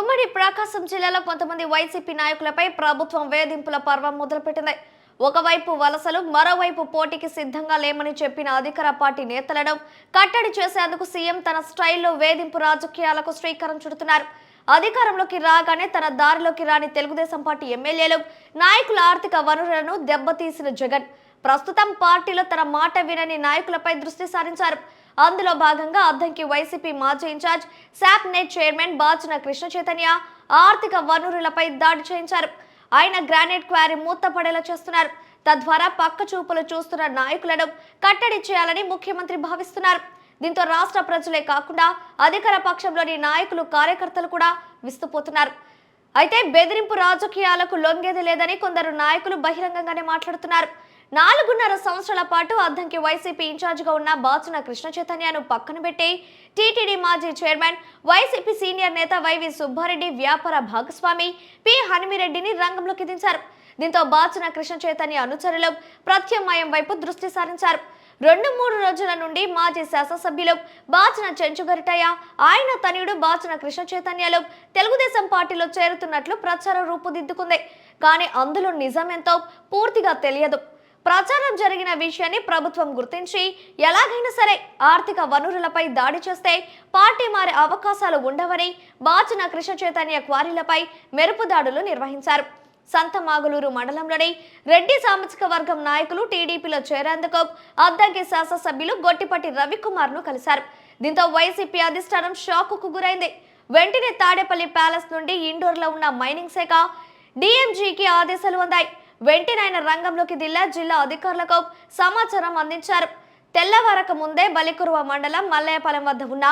ఉమ్మడి ప్రకాశం జిల్లాలో కొంతమంది వైసీపీ నాయకులపై ప్రభుత్వం వేధింపుల పర్వం మొదలుపెట్టింది. ఒకవైపు వలసలు, మరోవైపు పోటీకి సిద్ధంగా లేమని చెప్పిన అధికార పార్టీ నేతలను కట్టడి చేసేందుకు సీఎం తన స్టైల్లో వేధింపు రాజకీయాలకు శ్రీకారం చుడుతున్నారు. అధికారంలోకి రాగానే తన దారిలోకి రాని తెలుగుదేశం పార్టీ ఎమ్మెల్యేలు, నాయకుల ఆర్థిక వనరులను దెబ్బతీసిన జగన్ ప్రస్తుతం పార్టీలో తన మాట వినని నాయకులపై దృష్టి సారించారు. అందులో భాగంగా అద్దంకి వైసీపీ మాజీ incharge SAPNET chairman Bachina Krishna Chaitanya ఆర్థిక వనరులపై దాడి చేయించారు. ఆయన గ్రానైట్ క్వారీ మూతపడేలా చేస్తున్నారు. తద్వారా పక్క చూపులు చూస్తున్న నాయకులను కట్టడి చేయాలని ముఖ్యమంత్రి భావిస్తున్నారు. దీంతో రాష్ట్ర ప్రజలే కాకుండా అధికార పక్షంలోని నాయకులు, కార్యకర్తలు కూడా విస్తుపోతున్నారు. అయితే బెదిరింపు రాజకీయాలకు లొంగేది లేదని కొందరు నాయకులు బహిరంగంగానే మాట్లాడుతున్నారు. 4.5 సంవత్సరాల పాటు అద్దంకి వైసీపీ ఇన్ఛార్జిగా ఉన్న బాచిన కృష్ణ చైతన్యను పక్కన పెట్టి టీటీడీ మాజీ చైర్మన్, వైసీపీ సీనియర్ నేత వైవి సుబ్బారెడ్డి వ్యాపార భాగస్వామి పి హనుమిరెడ్డిని రంగంలోకి దించారు. దీంతో బాచిన కృష్ణ చైతన్య అనుచరులు ప్రత్యామ్నాయం వైపు దృష్టి సారించారు. 2-3 రోజుల నుండి మాజీ శాసనసభ్యులు బాచిన చెంచుగరిటయ్య, ఆయన తనయుడు బాచిన కృష్ణ చైతన్యలు తెలుగుదేశం పార్టీలో చేరుతున్నట్లు ప్రచారం రూపుదిద్దుకుంది. కానీ అందులో నిజమెంతో పూర్తిగా తెలియదు. ప్రచారం జరిగిన విషయాన్ని ప్రభుత్వం గుర్తించి ఎలాగైనా సరే ఆర్థిక వనరులపై దాడి చేస్తే పార్టీ మారే అవకాశాలు ఉండవని బాచిన కృష్ణ చైతన్య క్వారీలపై మెరుపు దాడులు నిర్వహించారు. సంతమాగులూరు మండలంలోని రెడ్డి సామాజిక వర్గం నాయకులు టీడీపీలో చేరేందుకు అద్దంకి శాసనసభ్యులు గొట్టిపట్టి రవికుమార్ ను కలిశారు. దీంతో వైసీపీ అధిష్టానం షాకుకు గురైంది. వెంటనే తాడేపల్లి ప్యాలెస్ నుండి ఇండోర్లో ఉన్న మైనింగ్ శాఖ డీఎంజీకి ఆదేశాలు అందాయి. వెంటనే ఆయన రంగంలోకి జిల్లా అధికారులకు సమాచారం అందించారు. తెల్లవారక ముందే బలికురువ మండలం మల్లయ్యపాలెం వద్ద ఉన్న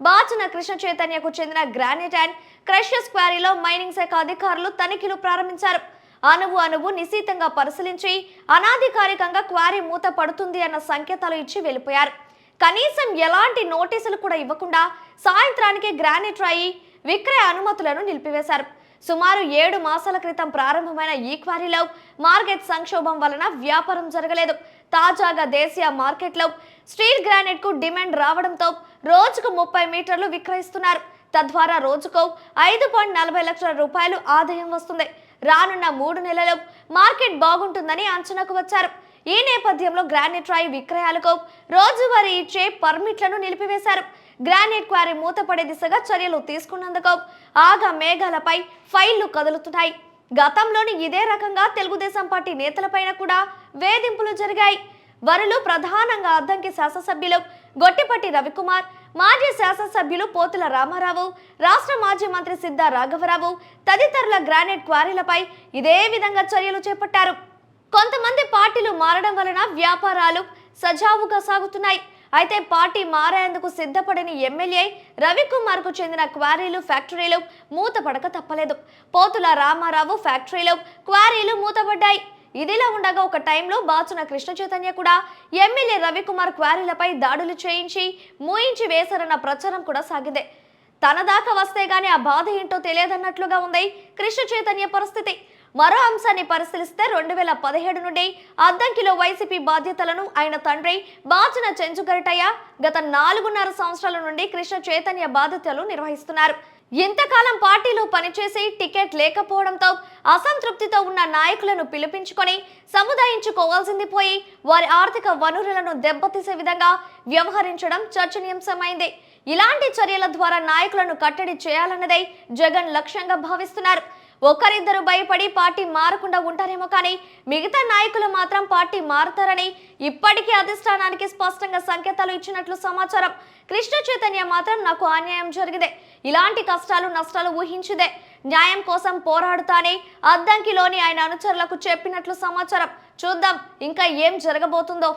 బాచిన కృష్ణ చైతన్యకు చెందిన గ్రానైట్ అండ్ క్రషర్స్ క్వారీలో మైనింగ్ శాఖ అధికారులు తనిఖీలు ప్రారంభించారు. అణువు నిశితంగా పరిశీలించి అనాధికారికంగా క్వారీ మూత పడుతుంది అన్న సంకేతాలు ఇచ్చి వెళ్ళిపోయారు. కనీసం ఎలాంటి నోటీసులు కూడా ఇవ్వకుండా సాయంత్రానికి గ్రానైట్ రాయి విక్రయ అనుమతులను నిలిపివేశారు. సుమారు 7 మాసాల క్రితం ప్రారంభమైన ఈ క్వారీలో మార్కెట్ సంక్షోభం వలన వ్యాపారం జరగలేదు. తాజాగా దేశీయ మార్కెట్లో స్టీల్ గ్రానైట్ కు డిమాండ్ రావడంతో రోజుకు 30 మీటర్లు విక్రయిస్తున్నారు. తద్వారా రోజుకు 5.40 లక్షల రూపాయలు ఆదాయం వస్తుంది. రానున్న 3 నెలలు మార్కెట్ బాగుంటుందని అంచనాకు వచ్చారు. ఈ నేపథ్యంలో గ్రానైట్ రాయి విక్రయాలకు రోజువారీ ఇచ్చే పర్మిట్లను నిలిపివేశారు. గ్రానైట్ క్వారీ మూతపడే దిశగా చర్యలు తీసుకున్నందుకు ఆగా మేఘాలపై ఫైళ్లు కదులుతున్నాయి. గతంలోని ఇదే రకంగా తెలుగుదేశం పార్టీ నేతలపైన కూడా వేధింపులు జరిగాయి. వారిలో ప్రధానంగా అద్దంకి శాసనసభ్యులు గొట్టిపట్టి రవికుమార్, మాజీ శాసనసభ్యులు పోతుల రామారావు, రాష్ట్ర మాజీ మంత్రి సిద్ధా రాఘవరావు తదితరుల గ్రానైట్ క్వారీలపై ఇదే విధంగా చర్యలు చేపట్టారు. కొంతమంది పార్టీలు మారడం వలన వ్యాపారాలు సజావుగా సాగుతున్నాయి. అయితే పార్టీ మారేందుకు సిద్ధపడని ఎమ్మెల్యే రవికుమార్ కు చెందిన క్వారీలు, ఫ్యాక్టరీలు మూతపడక తప్పలేదు. పోతుల రామారావు ఫ్యాక్టరీలు, క్వారీలు మూతపడ్డాయి. ఇదిలా ఉండగా ఒక టైంలో బాచిన కృష్ణ చైతన్య కూడా ఎమ్మెల్యే రవికుమార్ క్వారీలపై దాడులు చేయించి మూయించి వేశారన్న ప్రచారం కూడా సాగింది. తన దాకా వస్తే గానీ ఆ బాధ ఏంటో తెలియదన్నట్లుగా ఉంది కృష్ణ చైతన్య పరిస్థితి. మరో అంశాన్ని పరిశీలిస్తే 2017 నుండి అద్దంకిలో వైసీపీ బాధ్యతలను ఆయన తండ్రి బాచిన చెంచుగరిటయ్య గత 4.5 సంవత్సరాల నుండి కృష్ణ చైతన్య బాధ్యతలు నిర్వహిస్తున్నారు. ఇంతకాలం పార్టీలో పనిచేసి టికెట్ లేకపోవడంతో అసంతృప్తితో ఉన్న నాయకులను పిలిపించుకొని సముదాయించుకోవాల్సింది పోయి వారి ఆర్థిక వనరులను దెబ్బతీసే విధంగా వ్యవహరించడం చర్చనీయాంశమైంది. ఇలాంటి చర్యల ద్వారా నాయకులను కట్టడి చేయాలన్నదే జగన్ లక్ష్యంగా భావిస్తున్నారు. ఒకరిద్దరు భయపడి పార్టీ మారకుండా ఉంటారేమో కానీ మిగతా నాయకులు మాత్రం పార్టీ మారతారని ఇప్పటికీ అధిష్టానానికి స్పష్టంగా సంకేతాలు ఇచ్చినట్లు సమాచారం. కృష్ణ చైతన్య మాత్రం నాకు అన్యాయం జరిగిందే, ఇలాంటి కష్టాలు నష్టాలు ఊహించిందే, న్యాయం కోసం పోరాడుతానే అద్దంకిలోని ఆయన అనుచరులకు చెప్పినట్లు సమాచారం. చూద్దాం ఇంకా ఏం జరగబోతుందో.